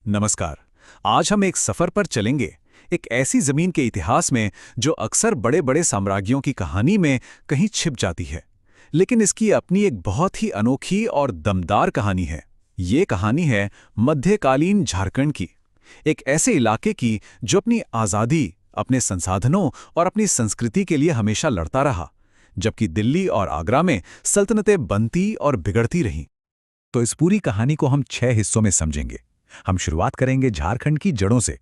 नमस्कार। आज हम एक सफर पर चलेंगे, एक ऐसी जमीन के इतिहास में जो अक्सर बड़े बड़े साम्राज्यों की कहानी में कहीं छिप जाती है, लेकिन इसकी अपनी एक बहुत ही अनोखी और दमदार कहानी है। ये कहानी है मध्यकालीन झारखंड की, एक ऐसे इलाके की जो अपनी आज़ादी, अपने संसाधनों और अपनी संस्कृति के लिए हमेशा लड़ता रहा, जबकि दिल्ली और आगरा में सल्तनतें बनती और बिगड़ती रहीं। तो इस पूरी कहानी को हम 6 हिस्सों में समझेंगे। हम शुरुआत करेंगे झारखंड की जड़ों से,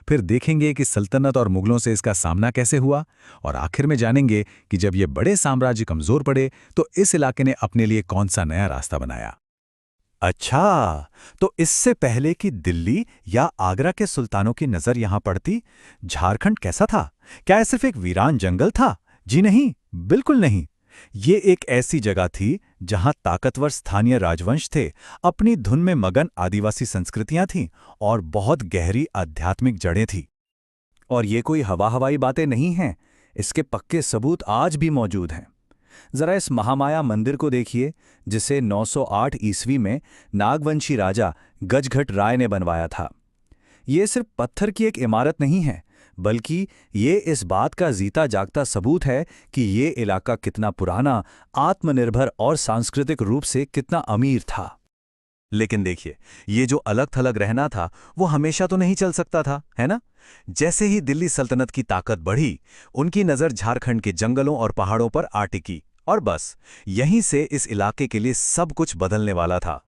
फिर देखेंगे कि सल्तनत और मुगलों से इसका सामना कैसे हुआ, और आखिर में जानेंगे कि जब ये बड़े साम्राज्य कमजोर पड़े तो इस इलाके ने अपने लिए कौन सा नया रास्ता बनाया। अच्छा, तो इससे पहले कि दिल्ली या आगरा के सुल्तानों की नजर यहां पड़ती, झारखंड कैसा था? क्या यह सिर्फ एक वीरान जंगल था? जी नहीं, बिल्कुल नहीं। ये एक ऐसी जगह थी जहां ताकतवर स्थानीय राजवंश थे, अपनी धुन में मगन आदिवासी संस्कृतियां थीं और बहुत गहरी आध्यात्मिक जड़ें थीं। और ये कोई हवाई बातें नहीं हैं, इसके पक्के सबूत आज भी मौजूद हैं। जरा इस महामाया मंदिर को देखिए, जिसे 908 ईस्वी में नागवंशी राजा गजघट राय ने बनवाया था। ये सिर्फ पत्थर की एक इमारत नहीं है, बल्कि ये इस बात का जीता जागता सबूत है कि ये इलाका कितना पुराना, आत्मनिर्भर और सांस्कृतिक रूप से कितना अमीर था। लेकिन देखिए, ये जो अलग थलग रहना था वो हमेशा तो नहीं चल सकता था, है ना? जैसे ही दिल्ली सल्तनत की ताकत बढ़ी, उनकी नज़र झारखंड के जंगलों और पहाड़ों पर आ टिकी, और बस यहीं से इस इलाके के लिए सब कुछ बदलने वाला था।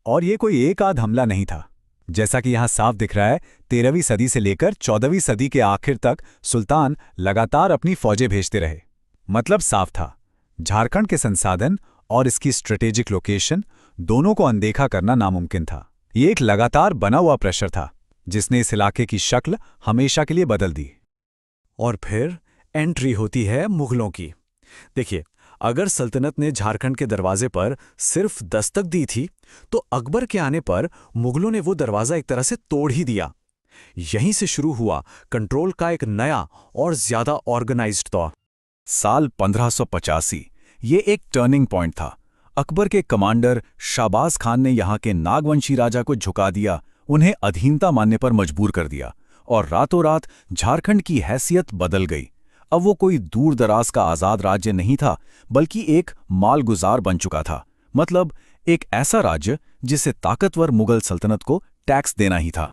और ये कोई एक आध हमला नहीं था। जैसा कि यहां साफ दिख रहा है, 13वीं सदी से लेकर 14वीं सदी के आखिर तक सुल्तान लगातार अपनी फौजें भेजते रहे। मतलब साफ था, झारखंड के संसाधन और इसकी स्ट्रेटेजिक लोकेशन दोनों को अनदेखा करना नामुमकिन था। ये एक लगातार बना हुआ प्रेशर था, जिसने इस इलाके की शक्ल हमेशा के लिए बदल दी। और फिर एंट्री होती है मुगलों की। देखिए, अगर सल्तनत ने झारखंड के दरवाजे पर सिर्फ दस्तक दी थी, तो अकबर के आने पर मुगलों ने वो दरवाजा एक तरह से तोड़ ही दिया। यहीं से शुरू हुआ कंट्रोल का एक नया और ज्यादा ऑर्गेनाइज्ड दौर। साल 1585 ये एक टर्निंग पॉइंट था। अकबर के कमांडर शाहबाज खान ने यहाँ के नागवंशी राजा को झुका दिया, उन्हें अधीनता मानने पर मजबूर कर दिया, और रातों रात झारखंड की हैसियत बदल गई। अब वो कोई दूर दराज का आज़ाद राज्य नहीं था, बल्कि एक मालगुजार बन चुका था। मतलब एक ऐसा राज्य जिसे ताकतवर मुगल सल्तनत को टैक्स देना ही था।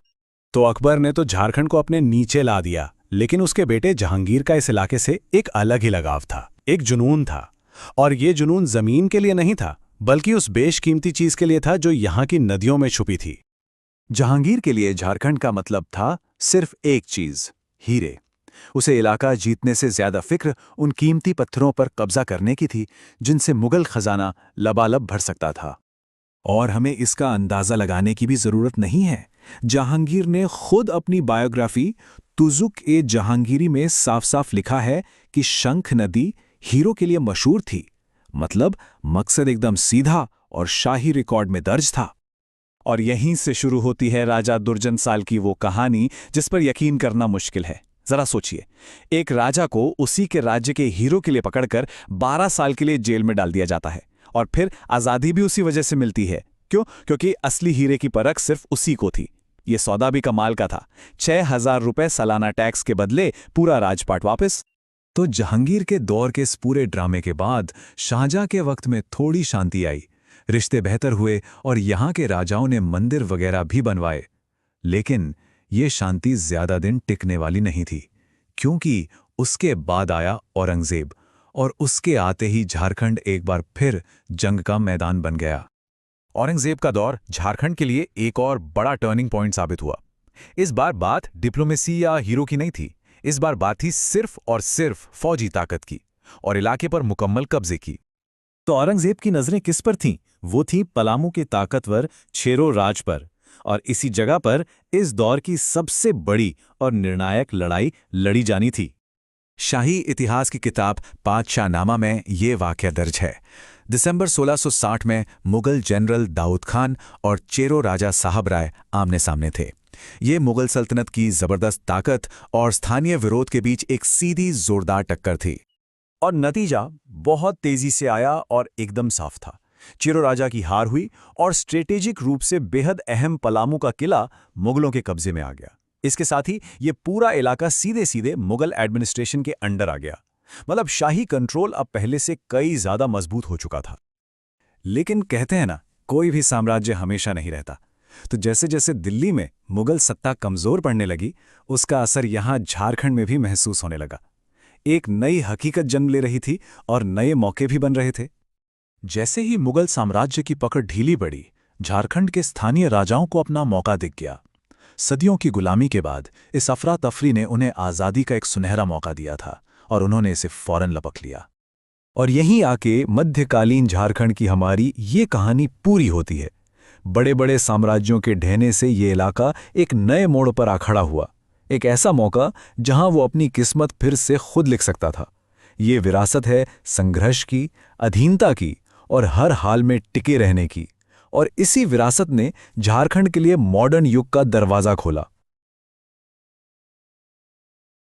तो अकबर ने तो झारखंड को अपने नीचे ला दिया, लेकिन उसके बेटे जहांगीर का इस इलाके से एक अलग ही लगाव था, एक जुनून था। और ये जुनून जमीन के लिए नहीं था, बल्कि उस बेशकीमती चीज के लिए था जो यहाँ की नदियों में छुपी थी। जहांगीर के लिए झारखंड का मतलब था सिर्फ एक चीज, हीरे। उसे इलाका जीतने से ज्यादा फिक्र उन कीमती पत्थरों पर कब्जा करने की थी, जिनसे मुगल खजाना लबालब भर सकता था। और हमें इसका अंदाजा लगाने की भी जरूरत नहीं है। जहांगीर ने खुद अपनी बायोग्राफी तुजुक-ए-जहांगीरी में साफ साफ लिखा है कि शंख नदी हीरो के लिए मशहूर थी। मतलब मकसद एकदम सीधा और शाही रिकॉर्ड में दर्ज था। और यहीं से शुरू होती है राजा दुर्जनसाल की वो कहानी जिस पर यकीन करना मुश्किल है। जरा सोचिए, एक राजा को उसी के राज्य के हीरो के लिए पकड़कर 12 साल के लिए जेल में डाल दिया जाता है, और फिर आज़ादी भी उसी वजह से मिलती है। क्यों? क्योंकि असली हीरे की परख सिर्फ उसी को थी। ये सौदा भी कमाल का था, 6,000 रुपए सालाना टैक्स के बदले पूरा राजपाट वापस। तो जहांगीर के दौर के इस पूरे ड्रामे के बाद शाहजहां के वक्त में थोड़ी शांति आई, रिश्ते बेहतर हुए और यहाँ के राजाओं ने मंदिर वगैरह भी बनवाए। लेकिन ये शांति ज्यादा दिन टिकने वाली नहीं थी, क्योंकि उसके बाद आया औरंगजेब, और उसके आते ही झारखंड एक बार फिर जंग का मैदान बन गया। औरंगजेब का दौर झारखंड के लिए एक और बड़ा टर्निंग पॉइंट साबित हुआ। इस बार बात डिप्लोमेसी या हीरो की नहीं थी, इस बार बात थी सिर्फ और सिर्फ फौजी ताकत की और इलाके पर मुकम्मल कब्जे की। तो औरंगजेब की नजरें किस पर थीं? वो थीं पलामू के ताकतवर छेरो राज पर, और इसी जगह पर इस दौर की सबसे बड़ी और निर्णायक लड़ाई लड़ी जानी थी। शाही इतिहास की किताब पातशाहनामा में ये वाकया दर्ज है। दिसंबर 1660 में मुगल जनरल दाऊद खान और चेरो राजा साहब राय आमने सामने थे। ये मुगल सल्तनत की जबरदस्त ताकत और स्थानीय विरोध के बीच एक सीधी जोरदार टक्कर थी। और नतीजा बहुत तेजी से आया और एकदम साफ था। चिरो राजा की हार हुई और स्ट्रेटेजिक रूप से बेहद अहम पलामू का किला मुगलों के कब्जे में आ गया। इसके साथ ही ये पूरा इलाका सीधे सीधे मुगल एडमिनिस्ट्रेशन के अंडर आ गया। मतलब शाही कंट्रोल अब पहले से कई ज्यादा मजबूत हो चुका था। लेकिन कहते हैं ना, कोई भी साम्राज्य हमेशा नहीं रहता। तो जैसे जैसे दिल्ली में मुगल सत्ता कमजोर पड़ने लगी, उसका असर यहां झारखंड में भी महसूस होने लगा। एक नई हकीकत जन्म ले रही थी और नए मौके भी बन रहे थे। जैसे ही मुगल साम्राज्य की पकड़ ढीली पड़ी, झारखंड के स्थानीय राजाओं को अपना मौका दिख गया। सदियों की गुलामी के बाद इस अफरा तफरी ने उन्हें आज़ादी का एक सुनहरा मौका दिया था और उन्होंने इसे फौरन लपक लिया। और यहीं आके मध्यकालीन झारखंड की हमारी ये कहानी पूरी होती है। बड़े बड़े साम्राज्यों के ढहने से ये इलाका एक नए मोड़ पर आ खड़ा हुआ, एक ऐसा मौका जहां वो अपनी किस्मत फिर से खुद लिख सकता था। ये विरासत है संघर्ष की, अधीनता की और हर हाल में टिके रहने की। और इसी विरासत ने झारखंड के लिए मॉडर्न युग का दरवाज़ा खोला।